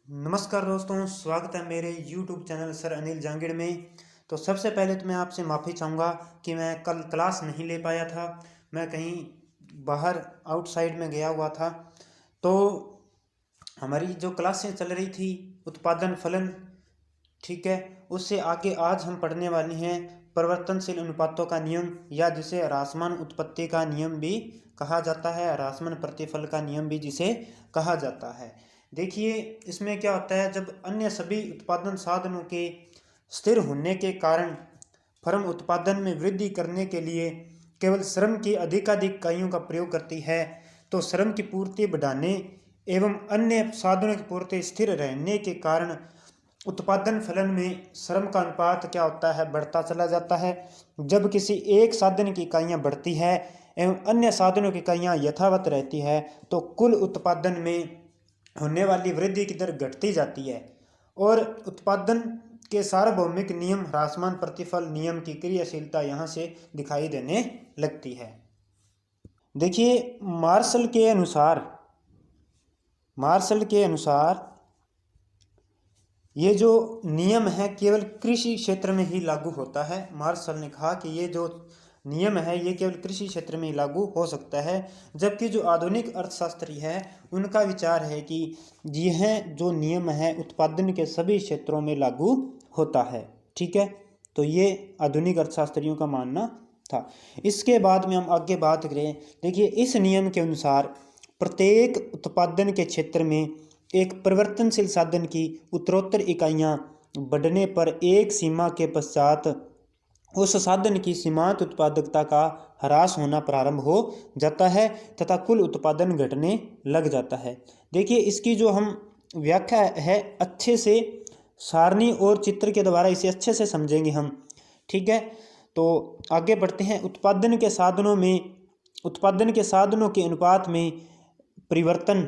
नमस्कार दोस्तों, स्वागत है मेरे YouTube channel sir Anil Jangid में। तो सबसे पहले तो मैं आपसे माफ़ी चाहूँगा कि मैं कल क्लास नहीं ले पाया था। मैं कहीं बाहर आउटसाइड में गया हुआ था। तो हमारी जो क्लासें चल रही थी उत्पादन फलन, ठीक है, उससे आगे आज हम पढ़ने वाले हैं परिवर्तनशील अनुपातों का नियम, या जिसे ह्रासमान उत्पत्ति का नियम भी कहा जाता है, ह्रासमान प्रतिफल का नियम भी जिसे कहा जाता है। देखिए, इसमें क्या होता है, जब अन्य सभी उत्पादन साधनों के स्थिर होने के कारण फर्म उत्पादन में वृद्धि करने के लिए केवल श्रम की अधिकाधिक इकाइयों का प्रयोग करती है, तो श्रम की पूर्ति बढ़ाने एवं अन्य साधनों की पूर्ति स्थिर रहने के कारण उत्पादन फलन में श्रम का अनुपात क्या होता है, बढ़ता चला जाता है। जब किसी एक साधन की इकाइयाँ बढ़ती है एवं अन्य साधनों की इकाइयाँ यथावत रहती है, तो कुल उत्पादन में होने वाली वृद्धि की दर घटती जाती है और उत्पादन के सार्वभौमिक नियम ह्रासमान प्रतिफल नियम की क्रियाशीलता यहाँ से दिखाई देने लगती है। देखिए, मार्शल के अनुसार ये जो नियम है केवल कृषि क्षेत्र में ही लागू होता है। मार्शल ने कहा कि ये जो नियम है ये केवल कृषि क्षेत्र में ही लागू हो सकता है, जबकि जो आधुनिक अर्थशास्त्री है उनका विचार है कि यह जो नियम है उत्पादन के सभी क्षेत्रों में लागू होता है। ठीक है, तो ये आधुनिक अर्थशास्त्रियों का मानना था। इसके बाद में हम आगे बात करें। देखिए, इस नियम के अनुसार प्रत्येक उत्पादन के क्षेत्र में एक परिवर्तनशील साधन की उत्तरोत्तर इकाइयाँ बढ़ने पर एक सीमा के पश्चात उस साधन की सीमांत उत्पादकता का ह्रास होना प्रारंभ हो जाता है तथा कुल उत्पादन घटने लग जाता है। देखिए, इसकी जो हम व्याख्या है अच्छे से सारणी और चित्र के द्वारा इसे अच्छे से समझेंगे हम। ठीक है, तो आगे बढ़ते हैं। उत्पादन के साधनों के अनुपात में परिवर्तन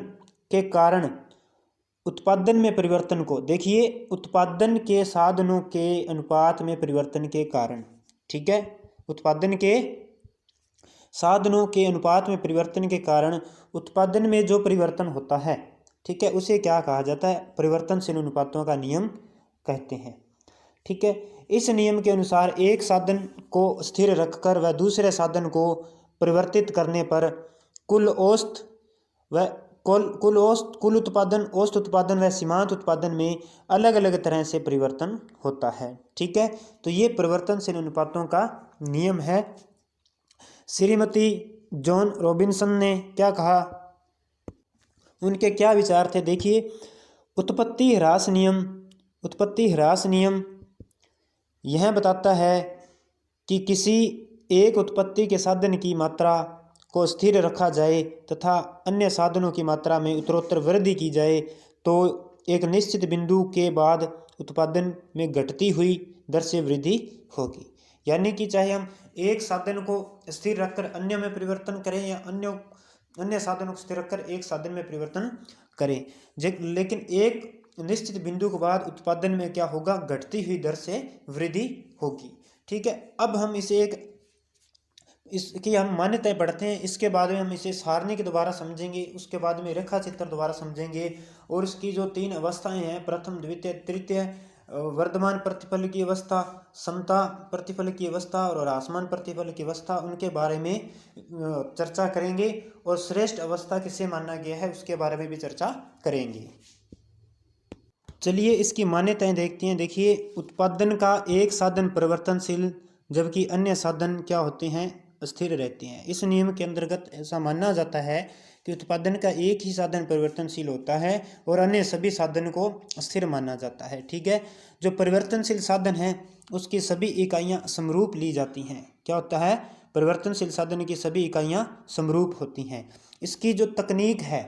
के कारण उत्पादन में परिवर्तन को, देखिए, उत्पादन के साधनों के अनुपात में परिवर्तन के कारण, ठीक है, उत्पादन के साधनों के अनुपात में परिवर्तन के कारण उत्पादन में जो परिवर्तन होता है, ठीक है, उसे क्या कहा जाता है, परिवर्तनशील अनुपातों का नियम कहते हैं। ठीक है, इस नियम के अनुसार एक साधन को स्थिर रखकर व दूसरे साधन को परिवर्तित करने पर कुल उत्पादन, औसत उत्पादन व सीमांत उत्पादन में अलग अलग तरह से परिवर्तन होता है। ठीक है, तो ये परिवर्तनशील अनुपातों का नियम है। श्रीमती जॉन रॉबिन्सन ने क्या कहा, उनके क्या विचार थे, देखिए, उत्पत्ति ह्रास नियम यह बताता है कि किसी एक उत्पत्ति के साधन की मात्रा को स्थिर रखा जाए तथा अन्य साधनों की मात्रा में उत्तरोत्तर वृद्धि की जाए तो एक निश्चित बिंदु के बाद उत्पादन में घटती हुई दर से वृद्धि होगी। यानी कि चाहे हम एक साधन को स्थिर रखकर अन्य में परिवर्तन करें या अन्य साधनों को स्थिर रखकर एक साधन में परिवर्तन करें, लेकिन एक निश्चित बिंदु के बाद उत्पादन में क्या होगा, घटती हुई दर से वृद्धि होगी। ठीक है, अब हम इसकी हम मान्यताएं पढ़ते हैं। इसके बाद में हम इसे सारणी के द्वारा समझेंगे, उसके बाद में रेखा चित्र द्वारा समझेंगे और इसकी जो 3 अवस्थाएं हैं, प्रथम द्वितीय तृतीय, वर्धमान प्रतिफल की अवस्था, समता प्रतिफल की अवस्था और ह्रासमान प्रतिफल की अवस्था, उनके बारे में चर्चा करेंगे और श्रेष्ठ अवस्था किसे माना गया है उसके बारे में भी चर्चा करेंगे। चलिए इसकी मान्यताएं देखते हैं। देखिए, उत्पादन का एक साधन परिवर्तनशील जबकि अन्य साधन क्या होते हैं, स्थिर रहते हैं। इस नियम के अंतर्गत ऐसा माना जाता है कि उत्पादन का एक ही साधन परिवर्तनशील होता है और अन्य सभी साधन को स्थिर माना जाता है। ठीक है, जो परिवर्तनशील साधन है उसकी सभी इकाइयाँ समरूप ली जाती हैं। क्या होता है, परिवर्तनशील साधन की सभी इकाइयाँ समरूप होती हैं। इसकी जो तकनीक है,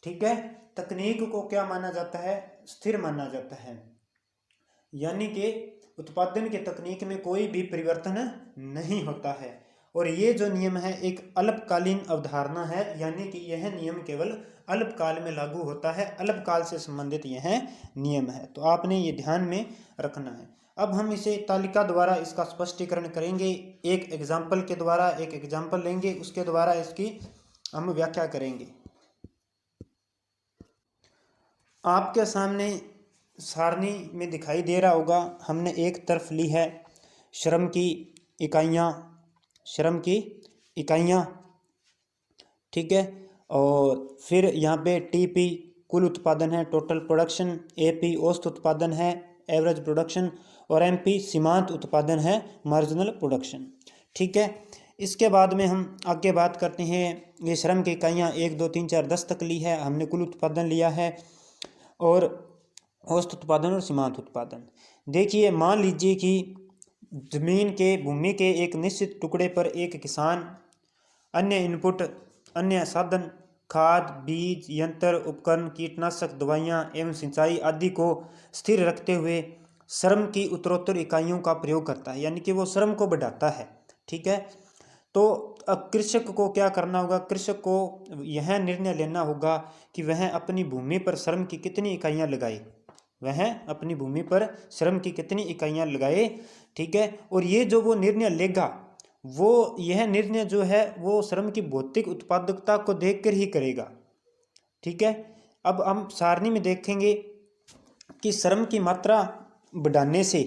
ठीक है, तकनीक को क्या माना जाता है, स्थिर माना जाता है। यानी कि उत्पादन की तकनीक में कोई भी परिवर्तन नहीं होता है और ये जो नियम है एक अल्पकालीन अवधारणा है, यानी कि यह नियम केवल अल्पकाल में लागू होता है, अल्पकाल से संबंधित यह नियम है। तो आपने ये ध्यान में रखना है। अब हम इसे तालिका द्वारा इसका स्पष्टीकरण करेंगे, एक एग्जाम्पल के द्वारा, एक एग्जाम्पल लेंगे, उसके द्वारा इसकी हम व्याख्या करेंगे। आपके सामने सारणी में दिखाई दे रहा होगा, हमने एक तरफ ली है श्रम की इकाइयाँ, श्रम की इकाइयाँ, ठीक है। और फिर यहाँ पे टीपी कुल उत्पादन है, टोटल प्रोडक्शन, एपी औसत उत्पादन है, एवरेज प्रोडक्शन, और एमपी सीमांत उत्पादन है, मार्जिनल प्रोडक्शन, ठीक है। इसके बाद में हम आगे बात करते हैं, ये श्रम की इकाइयाँ 1 2 3 4 10 तक ली है हमने, कुल उत्पादन लिया है और औसत उत्पादन और सीमांत उत्पादन। देखिए मान लीजिए कि जमीन के भूमि के एक निश्चित टुकड़े पर एक किसान अन्य इनपुट, अन्य साधन, खाद, बीज, यंत्र, उपकरण, कीटनाशक दवाइयाँ एवं सिंचाई आदि को स्थिर रखते हुए श्रम की उत्तरोत्तर इकाइयों का प्रयोग करता है, यानी कि वो श्रम को बढ़ाता है, ठीक है। तो अब कृषक को क्या करना होगा, कृषक को यह निर्णय लेना होगा कि वह अपनी भूमि पर श्रम की कितनी इकाइयाँ लगाए, वह अपनी भूमि पर श्रम की कितनी इकाइयाँ लगाए, ठीक है। और ये जो वो निर्णय लेगा, वो यह निर्णय जो है वो श्रम की भौतिक उत्पादकता को देखकर ही करेगा, ठीक है। अब हम सारणी में देखेंगे कि श्रम की मात्रा बढ़ाने से,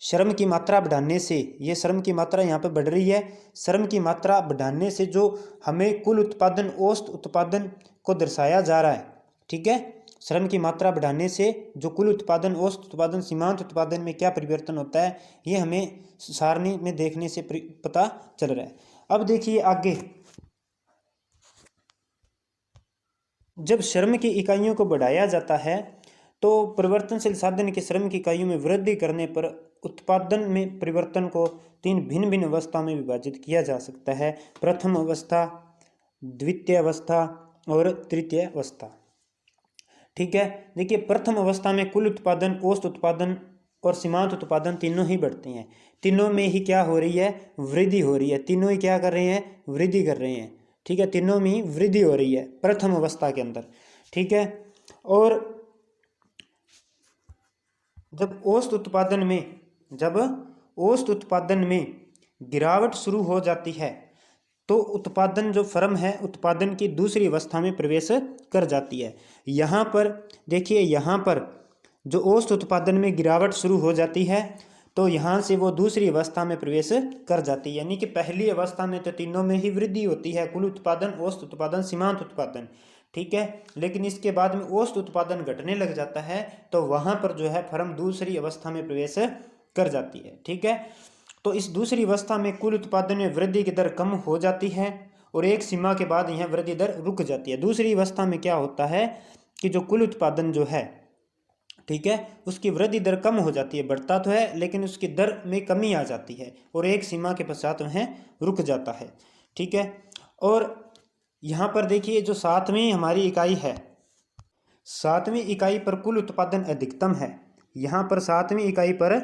श्रम की मात्रा बढ़ाने से, ये श्रम की मात्रा यहाँ पे बढ़ रही है, श्रम की मात्रा बढ़ाने से जो हमें कुल उत्पादन, औसत उत्पादन को दर्शाया जा रहा है, ठीक है। श्रम की मात्रा बढ़ाने से जो कुल उत्पादन, औसत उत्पादन, सीमांत उत्पादन में क्या परिवर्तन होता है, ये हमें सारणी में देखने से पता चल रहा है। अब देखिए आगे, जब श्रम की इकाइयों को बढ़ाया जाता है तो परिवर्तनशील साधन के श्रम की इकाइयों में वृद्धि करने पर उत्पादन में परिवर्तन को 3 भिन्न भिन्न अवस्था में विभाजित किया जा सकता है, प्रथम अवस्था, द्वितीय अवस्था और तृतीय अवस्था, ठीक है। देखिए प्रथम अवस्था में कुल उत्पादन, औसत उत्पादन और सीमांत उत्पादन तीनों ही बढ़ते हैं, तीनों में ही क्या हो रही है, वृद्धि हो रही है, तीनों ही क्या कर रहे हैं, वृद्धि कर रहे हैं, ठीक है। तीनों में ही वृद्धि हो रही है प्रथम अवस्था के अंदर, ठीक है। और जब औसत उत्पादन में, जब औसत उत्पादन में गिरावट शुरू हो जाती है तो उत्पादन जो फर्म है उत्पादन की दूसरी अवस्था में प्रवेश कर जाती है। यहाँ पर देखिए, यहाँ पर जो औसत उत्पादन में गिरावट शुरू हो जाती है तो यहाँ से वो दूसरी अवस्था में प्रवेश कर जाती है, यानी कि पहली अवस्था में तो तीनों में ही वृद्धि होती है, कुल उत्पादन, औसत उत्पादन, सीमांत उत्पादन, ठीक है। लेकिन इसके बाद में औसत उत्पादन घटने लग जाता है तो वहाँ पर जो है फर्म दूसरी अवस्था में प्रवेश कर जाती है, ठीक है। तो इस दूसरी अवस्था में कुल उत्पादन में वृद्धि की दर कम हो जाती है और एक सीमा के बाद यह वृद्धि दर रुक जाती है। दूसरी अवस्था में क्या होता है कि जो कुल उत्पादन जो है, ठीक है, उसकी वृद्धि दर कम हो जाती है, बढ़ता तो है लेकिन उसकी दर में कमी आ जाती है और एक सीमा के पश्चात वह रुक जाता है, ठीक है। और यहाँ पर देखिए जो सातवीं हमारी इकाई है, सातवीं इकाई पर कुल उत्पादन अधिकतम है, यहाँ पर सातवीं इकाई पर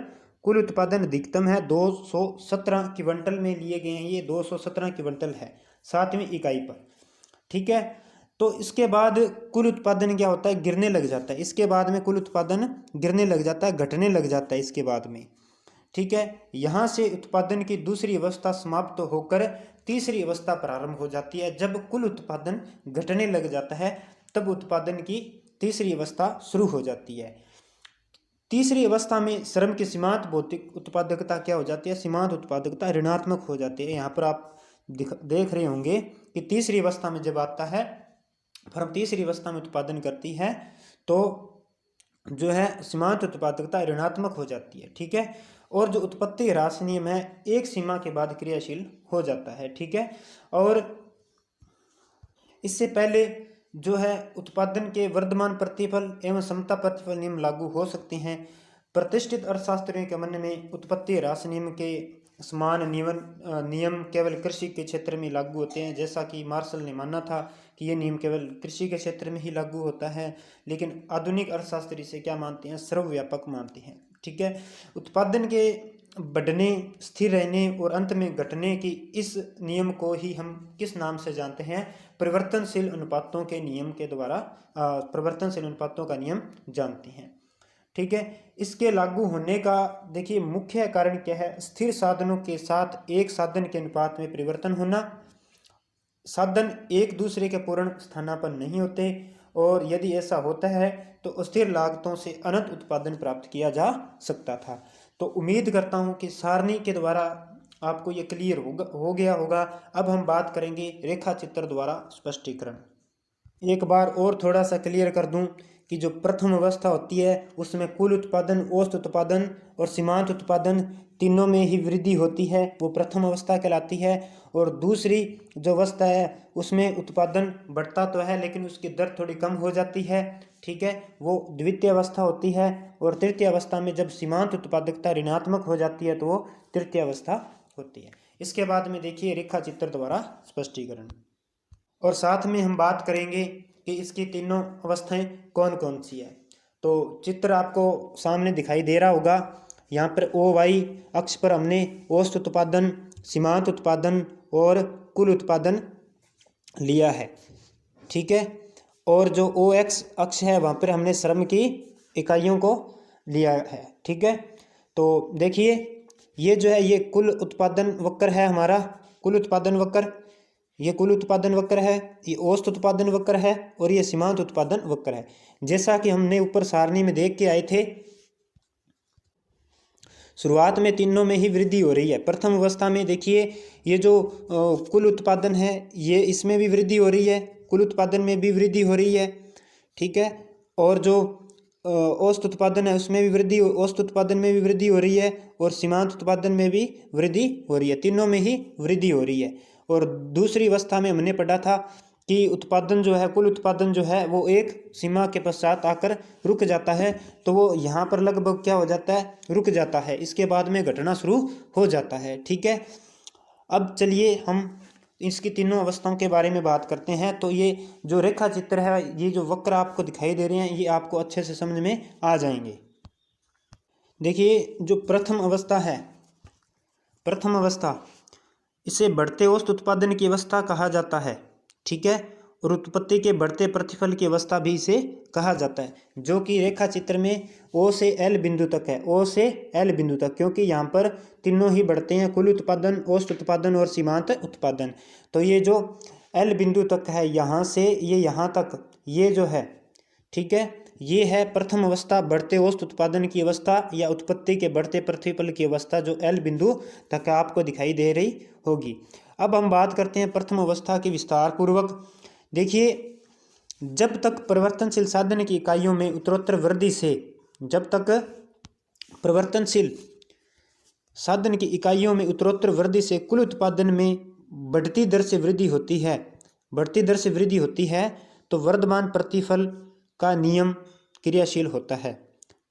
कुल उत्पादन अधिकतम है, 217 क्विंटल में लिए गए हैं, ये 217 क्विंटल है सातवीं इकाई पर, ठीक है। तो इसके बाद कुल उत्पादन क्या होता है, गिरने लग जाता है, इसके बाद में कुल उत्पादन गिरने लग जाता है, घटने लग जाता है इसके बाद में, ठीक है। यहाँ से उत्पादन की दूसरी अवस्था समाप्त होकर तीसरी अवस्था प्रारंभ हो जाती है। जब कुल उत्पादन घटने लग जाता है तब उत्पादन की तीसरी अवस्था शुरू हो जाती है। तीसरी अवस्था में श्रम की सीमांत भौतिक उत्पादकता क्या हो जाती है, सीमांत उत्पादकता ऋणात्मक हो जाती है। यहाँ पर आप देख रहे होंगे कि तीसरी अवस्था में जब आता है, फर्म तीसरी अवस्था में उत्पादन करती है तो जो है सीमांत उत्पादकता ऋणात्मक हो जाती है, ठीक है। और जो उत्पत्ति ह्रास नियम है एक सीमा के बाद क्रियाशील हो जाता है, ठीक है। और इससे पहले जो है उत्पादन के वर्धमान प्रतिफल एवं समता प्रतिफल नियम लागू हो सकते हैं। प्रतिष्ठित अर्थशास्त्रियों के मन में उत्पत्ति ह्रास नियम के समान नियम केवल कृषि के क्षेत्र में लागू होते हैं, जैसा कि मार्शल ने माना था कि ये नियम केवल कृषि के क्षेत्र में ही लागू होता है, लेकिन आधुनिक अर्थशास्त्री इसे क्या मानते हैं, सर्वव्यापक मानते हैं, ठीक है। उत्पादन के बढ़ने, स्थिर रहने और अंत में घटने की इस नियम को ही हम किस नाम से जानते हैं, परिवर्तनशील अनुपातों के नियम के द्वारा परिवर्तनशील अनुपातों का नियम जानते हैं, ठीक है। इसके लागू होने का देखिए मुख्य कारण क्या है, स्थिर साधनों के साथ एक साधन के अनुपात में परिवर्तन होना, साधन एक दूसरे के पूर्ण स्थानापन्न नहीं होते और यदि ऐसा होता है तो स्थिर लागतों से अनंत उत्पादन प्राप्त किया जा सकता था। तो उम्मीद करता हूँ कि सारणी के द्वारा आपको ये क्लियर हो गया होगा। अब हम बात करेंगे रेखा चित्र द्वारा स्पष्टीकरण। एक बार और थोड़ा सा क्लियर कर दूं कि जो प्रथम अवस्था होती है उसमें कुल उत्पादन, औसत उत्पादन और सीमांत उत्पादन तीनों में ही वृद्धि होती है, वो प्रथम अवस्था कहलाती है। और दूसरी जो अवस्था है उसमें उत्पादन बढ़ता तो है लेकिन उसकी दर थोड़ी कम हो जाती है, ठीक है, वो द्वितीय अवस्था होती है। और तृतीय अवस्था में जब सीमांत उत्पादकता ऋणात्मक हो जाती है तो वो तृतीय अवस्था होती है। इसके बाद में देखिए रेखा चित्र द्वारा स्पष्टीकरण, और साथ में हम बात करेंगे कि इसकी तीनों अवस्थाएं कौन कौन सी है। तो चित्र आपको सामने दिखाई दे रहा होगा। यहाँ पर ओ वाई अक्ष पर हमने औसत उत्पादन, सीमांत उत्पादन और कुल उत्पादन लिया है, ठीक है। और जो ओ एक्स अक्ष है वहाँ पर हमने श्रम की इकाइयों को लिया है, ठीक है। तो देखिए ये जो है ये कुल उत्पादन वक्र है हमारा, कुल उत्पादन वक्र, ये कुल उत्पादन वक्र है, ये औसत उत्पादन वक्र है और ये सीमांत उत्पादन वक्र है। जैसा कि हमने ऊपर सारणी में देख के आए थे, शुरुआत में तीनों में ही वृद्धि हो रही है। प्रथम अवस्था में देखिए ये जो कुल उत्पादन है ये इसमें भी वृद्धि हो रही है, कुल उत्पादन में भी वृद्धि हो रही है, ठीक है। और जो औसत उत्पादन है उसमें भी वृद्धि, औसत उत्पादन में भी वृद्धि हो रही है और सीमांत उत्पादन में भी वृद्धि हो रही है, तीनों में ही वृद्धि हो रही है। और दूसरी अवस्था में हमने पढ़ा था कि उत्पादन जो है, कुल उत्पादन जो है वो एक सीमा के पश्चात आकर रुक जाता है, तो वो यहाँ पर लगभग क्या हो जाता है, रुक जाता है, इसके बाद में घटना शुरू हो जाता है, ठीक है। अब चलिए हम इसकी तीनों अवस्थाओं के बारे में बात करते हैं। तो ये जो रेखा चित्र है, ये जो वक्र आपको दिखाई दे रहे हैं, ये आपको अच्छे से समझ में आ जाएंगे। देखिए जो प्रथम अवस्था है, प्रथम अवस्था इसे बढ़ते औसत उत्पादन की अवस्था कहा जाता है, ठीक है। और उत्पत्ति के बढ़ते प्रतिफल की अवस्था भी इसे कहा जाता है, जो कि रेखा चित्र में ओ से एल बिंदु तक है, ओ से एल बिंदु तक, क्योंकि यहाँ पर तीनों ही बढ़ते हैं, कुल उत्पादन, औसत उत्पादन और सीमांत उत्पादन। तो ये जो एल बिंदु तक है, यहाँ से ये यहाँ तक, ये जो है, ठीक है, ये है प्रथम अवस्था, बढ़ते औसत उत्पादन की अवस्था या उत्पत्ति के बढ़ते प्रतिफल की अवस्था, जो एल बिंदु तक आपको दिखाई दे रही होगी। अब हम बात करते हैं प्रथम अवस्था की विस्तार पूर्वक। देखिए जब तक परिवर्तनशील साधन की इकाइयों में उत्तरोत्तर वृद्धि से, जब तक परिवर्तनशील साधन की इकाइयों में उत्तरोत्तर वृद्धि से कुल उत्पादन में बढ़ती दर से वृद्धि होती है, बढ़ती दर से वृद्धि होती है, तो वर्धमान प्रतिफल का नियम क्रियाशील होता है,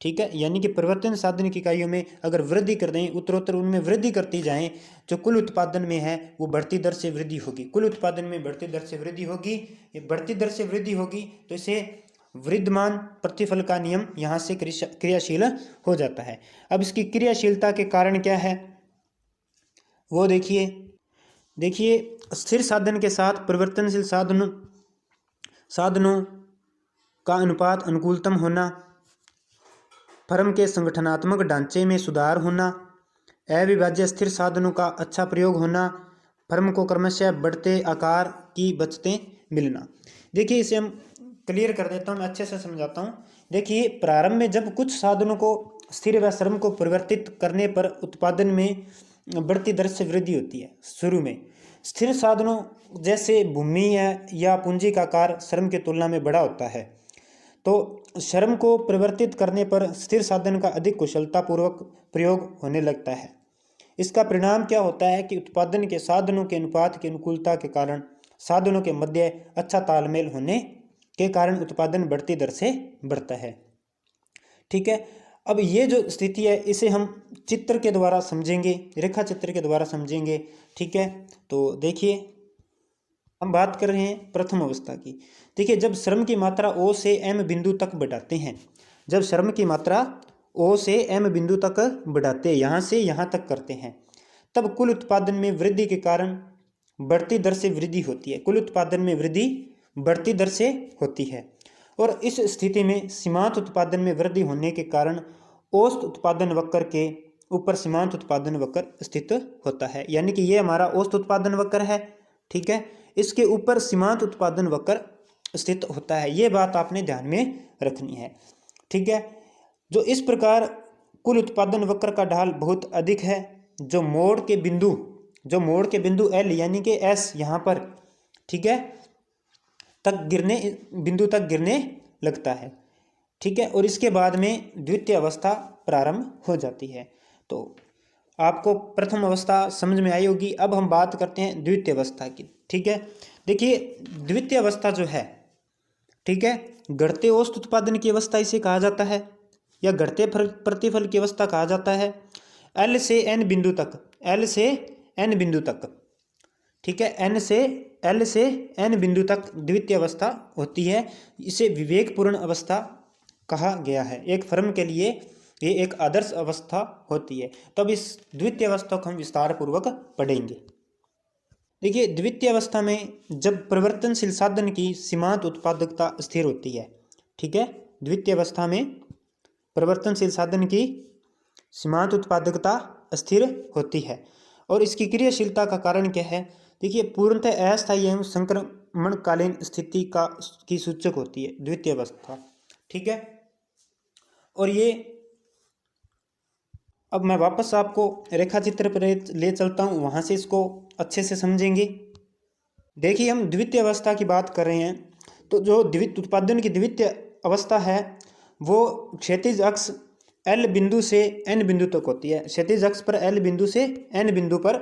ठीक है। यानी कि परिवर्तन साधन की इकाइयों में अगर वृद्धि कर दें, उत्तरोत्तर उनमें वृद्धि करती जाएं, जो कुल उत्पादन में है वो बढ़ती दर से वृद्धि होगी, कुल उत्पादन में बढ़ती दर से वृद्धि होगी। ये बढ़ती दर से वृद्धि होगी तो इसे वृद्धमान प्रतिफल का नियम यहाँ से क्रियाशील हो जाता है। अब इसकी क्रियाशीलता के कारण क्या है वो देखिए। देखिए स्थिर साधन के साथ परिवर्तनशील साधनों का अनुपात अनुकूलतम होना, फर्म के संगठनात्मक ढांचे में सुधार होना, अविभाज्य स्थिर साधनों का अच्छा प्रयोग होना, फर्म को क्रमशः बढ़ते आकार की बचतें मिलना। देखिए इसे हम क्लियर कर देता हूँ, मैं अच्छे से समझाता हूँ। देखिए प्रारंभ में जब कुछ साधनों को स्थिर व श्रम को परिवर्तित करने पर उत्पादन में बढ़ती दर से वृद्धि होती है। शुरू में स्थिर साधनों जैसे भूमि है या पूंजी का आकार श्रम की तुलना में बड़ा होता है, तो श्रम को परिवर्तित करने पर स्थिर साधन का अधिक कुशलतापूर्वक प्रयोग होने लगता है। इसका परिणाम क्या होता है कि उत्पादन के साधनों के अनुपात की अनुकूलता के कारण, साधनों के मध्य अच्छा तालमेल होने के कारण उत्पादन बढ़ती दर से बढ़ता है, ठीक है। अब ये जो स्थिति है इसे हम चित्र के द्वारा समझेंगे, रेखा चित्र के द्वारा समझेंगे, ठीक है। तो देखिए हम बात कर रहे हैं प्रथम अवस्था की। देखिए जब श्रम की मात्रा ओ से एम बिंदु तक बढ़ाते हैं, जब श्रम की मात्रा ओ से एम बिंदु तक बढ़ाते हैं, यहाँ से यहाँ तक करते हैं, तब कुल उत्पादन में वृद्धि के कारण बढ़ती दर से वृद्धि होती है, कुल उत्पादन में वृद्धि बढ़ती दर से होती है। और इस स्थिति में सीमांत उत्पादन में वृद्धि होने के कारण औसत उत्पादन वक्र के ऊपर सीमांत उत्पादन वक्र स्थित होता है। यानी कि ये हमारा औसत उत्पादन वक्र है, ठीक है, इसके ऊपर सीमांत उत्पादन वक्र स्थित होता है। ये बात आपने ध्यान में रखनी है, ठीक है। जो इस प्रकार कुल उत्पादन वक्र का ढाल बहुत अधिक है, जो मोड़ के बिंदु एल यानी कि एस यहाँ पर, ठीक है, बिंदु तक गिरने लगता है, ठीक है। और इसके बाद में द्वितीय अवस्था प्रारंभ हो जाती है। तो आपको प्रथम अवस्था समझ में आई होगी। अब हम बात करते हैं द्वितीय अवस्था की, ठीक है। देखिए द्वितीय अवस्था जो है, ठीक है, घटते औसत उत्पादन की अवस्था इसे कहा जाता है, या घटते प्रतिफल की अवस्था कहा जाता है। एल से एन बिंदु तक, ठीक है, एल से एन बिंदु तक द्वितीय अवस्था होती है। इसे विवेकपूर्ण अवस्था कहा गया है। एक फर्म के लिए ये एक आदर्श अवस्था होती है। तब इस द्वितीय अवस्था को हम विस्तार पूर्वक पढ़ेंगे। देखिए द्वितीय अवस्था में जब परिवर्तनशील साधन की सीमांत उत्पादकता स्थिर होती है, ठीक है, द्वितीय अवस्था में परिवर्तनशील साधन की सीमांत उत्पादकता स्थिर होती है। और इसकी क्रियाशीलता का कारण क्या है? देखिए पूर्णतः अस्थायी एवं संक्रमणकालीन स्थिति की सूचक होती है द्वितीय अवस्था, ठीक है। और ये अब मैं वापस आपको रेखा चित्र पर ले चलता हूँ, वहाँ से इसको अच्छे से समझेंगे। देखिए हम द्वितीय अवस्था की बात कर रहे हैं, तो जो उत्पादन की द्वितीय अवस्था है वो क्षैतिज अक्ष एल बिंदु से एन बिंदु तक होती है। क्षैतिज अक्ष पर एल बिंदु से एन बिंदु पर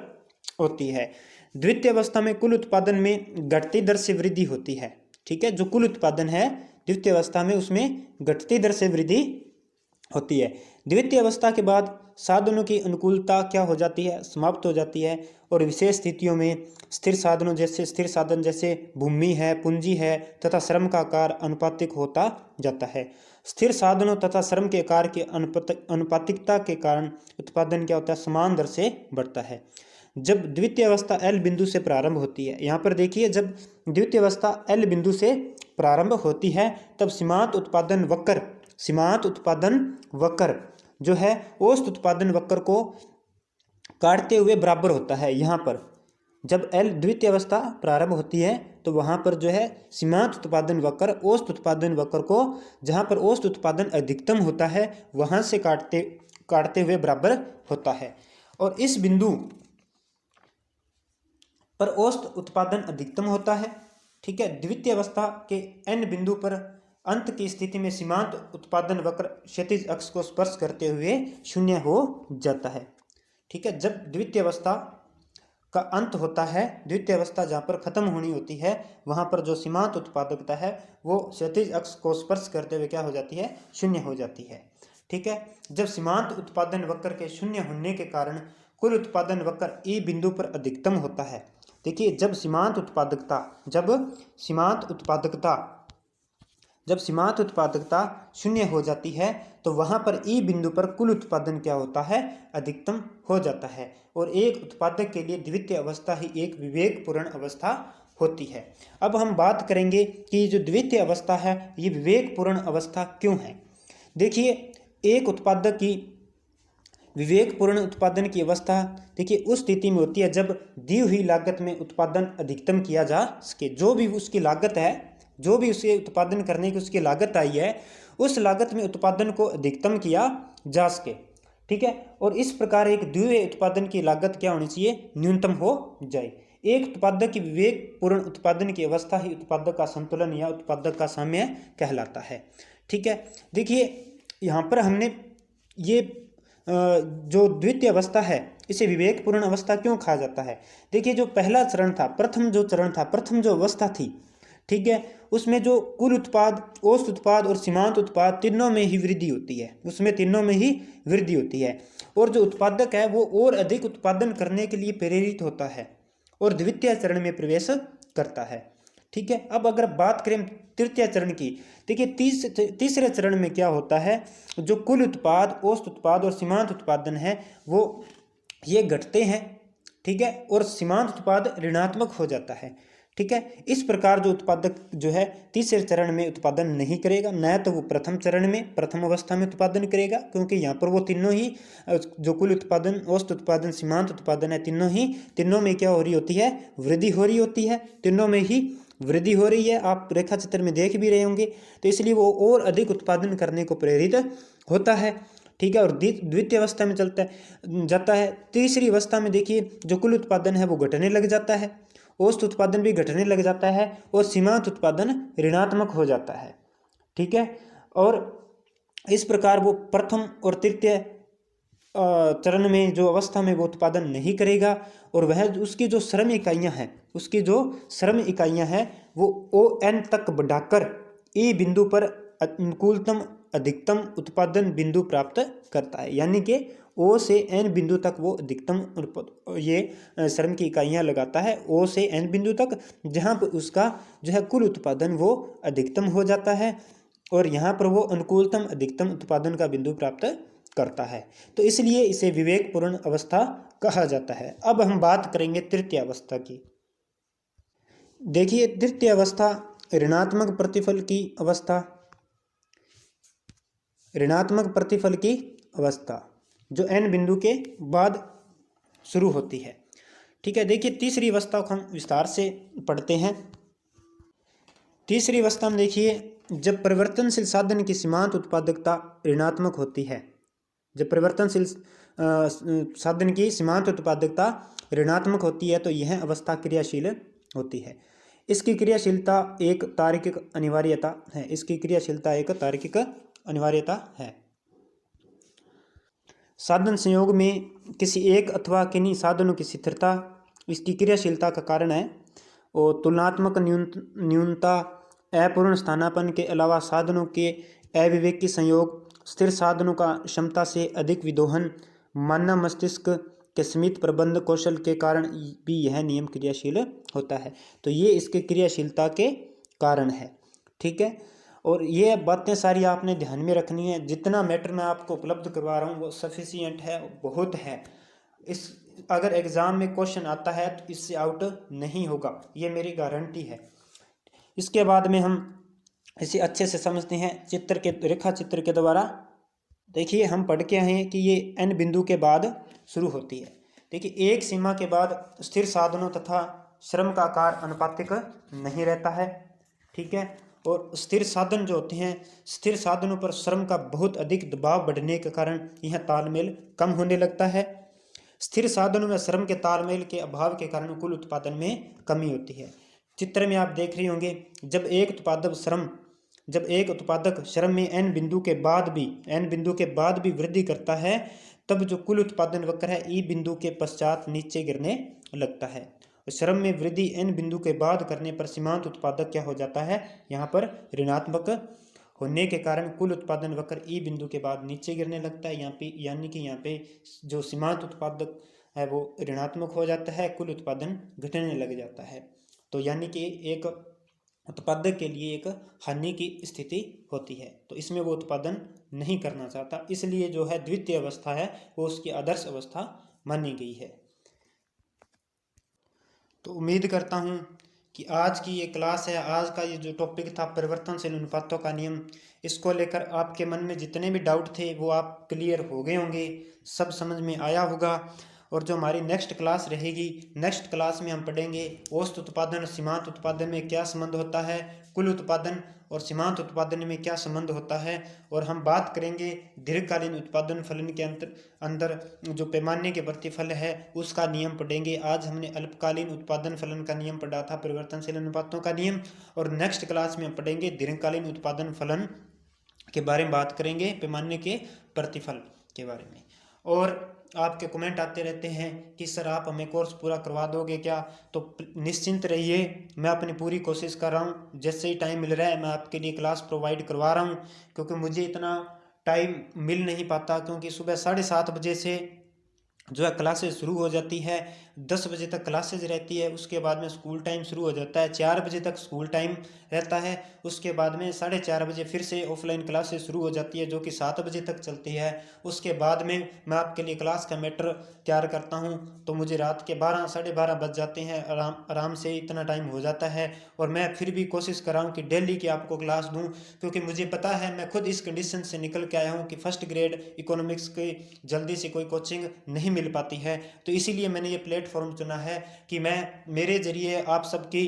होती है। द्वितीय अवस्था में कुल उत्पादन में घटती दर से वृद्धि होती है, ठीक है। जो कुल उत्पादन है द्वितीय अवस्था में उसमें घटती दर से वृद्धि होती है। द्वितीय अवस्था के बाद साधनों की अनुकूलता क्या हो जाती है? समाप्त हो जाती है। और विशेष स्थितियों में स्थिर साधन जैसे भूमि है, पूंजी है तथा श्रम का आकार अनुपातिक होता जाता है। स्थिर साधनों तथा श्रम के आकार की अनुपातिकता के कारण उत्पादन क्या होता है? समान दर से बढ़ता है। जब द्वितीय अवस्था एल बिंदु से प्रारंभ होती है, यहाँ पर देखिए जब द्वितीय अवस्था एल बिंदु से प्रारंभ होती है तब सीमांत उत्पादन वक्र जो है औसत उत्पादन वक्र को काटते हुए बराबर होता है। यहाँ पर जब एल द्वितीय अवस्था प्रारंभ होती है तो वहाँ पर जो है सीमांत उत्पादन वक्र औसत उत्पादन वक्र को, जहाँ पर औसत उत्पादन अधिकतम होता है वहाँ से काटते हुए बराबर होता है। और इस बिंदु पर औसत उत्पादन अधिकतम होता है, ठीक है। द्वितीय अवस्था के एन बिंदु पर अंत की स्थिति में सीमांत उत्पादन वक्र क्षैतिज अक्ष को स्पर्श करते हुए शून्य हो जाता है, ठीक है। जब द्वितीय अवस्था का अंत होता है, द्वितीय अवस्था जहाँ पर खत्म होनी होती है वहाँ पर जो सीमांत उत्पादकता है वो क्षैतिज अक्ष को स्पर्श करते हुए क्या हो जाती है? शून्य हो जाती है, ठीक है। जब सीमांत उत्पादन वक्र के शून्य होने के कारण कुल उत्पादन वक्र ई बिंदु पर अधिकतम होता है। देखिए जब सीमांत उत्पादकता शून्य हो जाती है तो वहाँ पर ई बिंदु पर कुल उत्पादन क्या होता है? अधिकतम हो जाता है। और एक उत्पादक के लिए द्वितीय अवस्था ही एक विवेकपूर्ण अवस्था होती है। अब हम बात करेंगे कि जो द्वितीय अवस्था है ये विवेकपूर्ण अवस्था क्यों है। देखिए एक उत्पादक की विवेकपूर्ण उत्पादन की अवस्था देखिए उस स्थिति में होती है जब दी हुई लागत में उत्पादन अधिकतम किया जा सके। जो भी उसकी लागत है, जो भी उसे उत्पादन करने की उसकी लागत आई है उस लागत में उत्पादन को अधिकतम किया जा सके, ठीक है। और इस प्रकार एक द्वितीय उत्पादन की लागत क्या होनी चाहिए? न्यूनतम हो जाए। एक उत्पादक की विवेकपूर्ण उत्पादन की अवस्था ही उत्पादक का संतुलन या उत्पादक का साम्य कहलाता है, ठीक है। देखिए यहाँ पर हमने ये जो द्वितीय अवस्था है इसे विवेकपूर्ण अवस्था क्यों कहा जाता है? देखिए जो पहला चरण था, प्रथम जो अवस्था थी, ठीक है, उसमें जो कुल उत्पाद, औसत उत्पाद और सीमांत उत्पाद तीनों में ही वृद्धि होती है, उसमें तीनों में ही वृद्धि होती है। और जो उत्पादक है वो और अधिक उत्पादन करने के लिए प्रेरित होता है और द्वितीय चरण में प्रवेश करता है, ठीक है। अब अगर बात करें तृतीय चरण की, देखिए तीसरे चरण में क्या होता है? जो कुल उत्पाद, औसत उत्पाद और सीमांत उत्पादन है वो ये घटते हैं, ठीक है, और सीमांत उत्पाद ऋणात्मक हो जाता है, ठीक है। इस प्रकार जो उत्पादक जो है तीसरे चरण में उत्पादन नहीं करेगा, न तो वो प्रथम अवस्था में उत्पादन करेगा, क्योंकि यहाँ पर वो तीनों ही जो कुल उत्पादन, औसत उत्पादन, सीमांत उत्पादन है, तीनों में क्या हो रही होती है? वृद्धि हो रही होती है, तीनों में ही वृद्धि हो रही है, आप रेखा चित्र में देख भी रहे होंगे। तो इसलिए वो और अधिक उत्पादन करने को प्रेरित होता है, ठीक है। और द्वितीय अवस्था में चलता है जाता है। तीसरी अवस्था में देखिए जो कुल उत्पादन है वो घटने लग जाता है, औसत उत्पादन भी घटने लग जाता है और सीमांत उत्पादन ऋणात्मक हो जाता है, ठीक है। और इस प्रकार वो प्रथम और तृतीय चरण में जो अवस्था में वो उत्पादन नहीं करेगा, और वह उसकी जो श्रम इकाइयाँ हैं वो ON तक बढ़ाकर E बिंदु पर अनुकूलतम अधिकतम उत्पादन बिंदु प्राप्त करता है। यानी कि O से N बिंदु तक वो अधिकतम ये श्रम की इकाइयाँ लगाता है, O से N बिंदु तक, जहाँ पर उसका जो है कुल उत्पादन वो अधिकतम हो जाता है, और यहाँ पर वो अनुकूलतम अधिकतम उत्पादन का बिंदु प्राप्त करता है। तो इसलिए इसे विवेकपूर्ण अवस्था कहा जाता है। अब हम बात करेंगे तृतीय अवस्था की। देखिए तृतीय अवस्था ऋणात्मक प्रतिफल की अवस्था, जो N बिंदु के बाद शुरू होती है, ठीक है। देखिए तीसरी अवस्था को हम विस्तार से पढ़ते हैं। तीसरी अवस्था में देखिए जब परिवर्तनशील साधन की सीमांत उत्पादकता ऋणात्मक होती है, जब परिवर्तनशील साधन की सीमांत उत्पादकता ऋणात्मक होती है तो यह अवस्था क्रियाशील होती है। इसकी क्रियाशीलता एक तार्किक अनिवार्यता है। साधन संयोग में किसी एक अथवा किन्हीं साधनों की स्थिरता इसकी क्रियाशीलता का कारण है, और तुलनात्मक न्यूनता, अपूर्ण स्थानापन्न के अलावा साधनों के अविवेकी संयोग, स्थिर साधनों का क्षमता से अधिक विदोहन, मानव मस्तिष्क के सीमित प्रबंध कौशल के कारण भी यह नियम क्रियाशील होता है। तो ये इसके क्रियाशीलता के कारण है, ठीक है। और ये बातें सारी आपने ध्यान में रखनी है। जितना मैटर मैं आपको उपलब्ध करवा रहा हूँ वो सफिशिएंट है, बहुत है। इस अगर एग्ज़ाम में क्वेश्चन आता है तो इससे आउट नहीं होगा, ये मेरी गारंटी है। इसके बाद में हम इसे अच्छे से समझते हैं रेखा चित्र के द्वारा। देखिए हम पढ़ के आए हैं कि ये N बिंदु के बाद शुरू होती है। देखिए एक सीमा के बाद स्थिर साधनों तथा श्रम का आकार अनुपातिक नहीं रहता है, ठीक है। और स्थिर साधन जो होते हैं, स्थिर साधनों पर श्रम का बहुत अधिक दबाव बढ़ने के कारण यह तालमेल कम होने लगता है। स्थिर साधनों में श्रम के तालमेल के अभाव के कारण कुल उत्पादन में कमी होती है। चित्र में आप देख रहे होंगे जब एक उत्पादक श्रम में N बिंदु के बाद भी वृद्धि करता है, तब जो कुल उत्पादन वक्र है E बिंदु के पश्चात नीचे गिरने लगता है। श्रम में वृद्धि N बिंदु के बाद करने पर सीमांत उत्पादक क्या हो जाता है, यहाँ पर ऋणात्मक होने के कारण कुल उत्पादन वक्र E बिंदु के बाद नीचे गिरने लगता है। यहाँ पे यानी कि यहाँ पे जो सीमांत उत्पादक है वो ऋणात्मक हो जाता है, कुल उत्पादन घटने लग जाता है। तो यानी कि एक उत्पादक के लिए एक हानि की स्थिति होती है, तो इसमें वो उत्पादन नहीं करना चाहता, इसलिए जो है द्वितीय अवस्था है वो उसकी आदर्श अवस्था मानी गई है। तो उम्मीद करता हूँ कि आज की ये क्लास है, आज का ये जो टॉपिक था परिवर्तनशील अनुपातों का नियम, इसको लेकर आपके मन में जितने भी डाउट थे वो आप क्लियर हो गए होंगे, सब समझ में आया होगा। और जो हमारी नेक्स्ट क्लास रहेगी, नेक्स्ट क्लास में हम पढ़ेंगे औसत उत्पादन और सीमांत उत्पादन में क्या संबंध होता है, कुल उत्पादन और सीमांत उत्पादन में क्या संबंध होता है, और हम बात करेंगे दीर्घकालीन उत्पादन फलन के अंदर जो पैमाने के प्रतिफल है उसका नियम पढ़ेंगे। आज हमने अल्पकालीन उत्पादन फलन का नियम पढ़ा था, परिवर्तनशील अनुपातों का नियम, और नेक्स्ट क्लास में हम पढ़ेंगे दीर्घकालीन उत्पादन फलन के बारे में बात करेंगे, पैमाने के प्रतिफल के बारे में। और आपके कमेंट आते रहते हैं कि सर आप हमें कोर्स पूरा करवा दोगे क्या, तो निश्चिंत रहिए, मैं अपनी पूरी कोशिश कर रहा हूँ। जैसे ही टाइम मिल रहा है मैं आपके लिए क्लास प्रोवाइड करवा रहा हूँ, क्योंकि मुझे इतना टाइम मिल नहीं पाता, क्योंकि सुबह 7:30 बजे से जो है क्लासेज शुरू हो जाती है, 10 बजे तक क्लासेज रहती है, उसके बाद में स्कूल टाइम शुरू हो जाता है, 4 बजे तक स्कूल टाइम रहता है, उसके बाद में 4:30 बजे फिर से ऑफलाइन क्लासेज शुरू हो जाती है जो कि 7 बजे तक चलती है। उसके बाद में मैं आपके लिए क्लास का मैटर तैयार करता हूं, तो मुझे रात के 12 12:30 बज जाते हैं, आराम से इतना टाइम हो जाता है। और मैं फिर भी कोशिश कर रहा हूँ कि डेली की आपको क्लास दूँ, क्योंकि मुझे पता है, मैं खुद इस कंडीशन से निकल के आया हूँ कि फर्स्ट ग्रेड इकोनॉमिक्स की जल्दी से कोई कोचिंग नहीं मिल पाती है। तो इसीलिए मैंने ये प्लेटफॉर्म चुना है कि मैं मेरे जरिए आप सबकी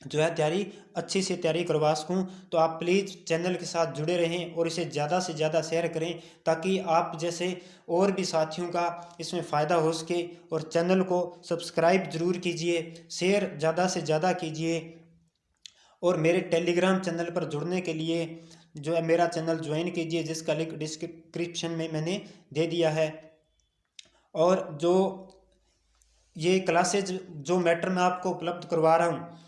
जो है तैयारी अच्छी से तैयारी करवा सकूं। तो आप प्लीज़ चैनल के साथ जुड़े रहें और इसे ज़्यादा से ज़्यादा शेयर करें, ताकि आप जैसे और भी साथियों का इसमें फ़ायदा हो सके। और चैनल को सब्सक्राइब ज़रूर कीजिए, शेयर ज़्यादा से ज़्यादा कीजिए। और मेरे टेलीग्राम चैनल पर जुड़ने के लिए जो है मेरा चैनल ज्वाइन कीजिए, जिसका लिंक डिस्क्रिप्शन में मैंने दे दिया है। और जो ये क्लासेज जो मैटर मैं आपको उपलब्ध करवा रहा हूँ,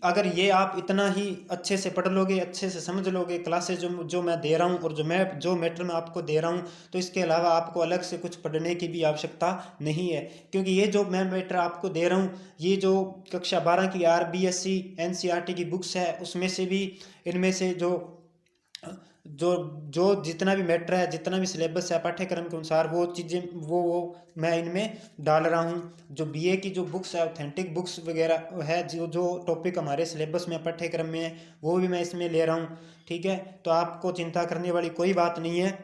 अगर ये आप इतना ही अच्छे से पढ़ लोगे, अच्छे से समझ लोगे क्लासेज जो मैं दे रहा हूँ, और जो मैटर मैं आपको दे रहा हूँ, तो इसके अलावा आपको अलग से कुछ पढ़ने की भी आवश्यकता नहीं है। क्योंकि ये जो मैं मैटर आपको दे रहा हूँ, ये जो कक्षा 12 की RBSC NCERT की बुक्स है, उसमें से भी इनमें से जो जो जो जितना भी मैटर है, जितना भी सिलेबस है पाठ्यक्रम के अनुसार, वो चीज़ें वो मैं इनमें डाल रहा हूँ। जो BA की जो बुक्स है, ऑथेंटिक बुक्स वगैरह है, जो जो टॉपिक हमारे सिलेबस में पाठ्यक्रम में है, वो भी मैं इसमें ले रहा हूँ। ठीक है, तो आपको चिंता करने वाली कोई बात नहीं है।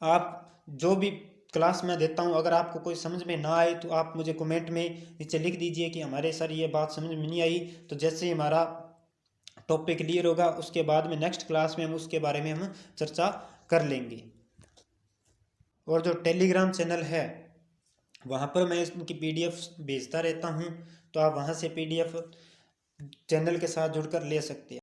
आप जो भी क्लास में देता हूँ, अगर आपको कोई समझ में ना आए तो आप मुझे कमेंट में नीचे लिख दीजिए कि हमारे सर ये बात समझ में नहीं आई। तो जैसे ही हमारा टॉपिक क्लियर होगा, उसके बाद में नेक्स्ट क्लास में हम उसके बारे में हम चर्चा कर लेंगे। और जो टेलीग्राम चैनल है, वहाँ पर मैं इनकी PDF भेजता रहता हूँ, तो आप वहाँ से PDF चैनल के साथ जुड़कर ले सकते हैं।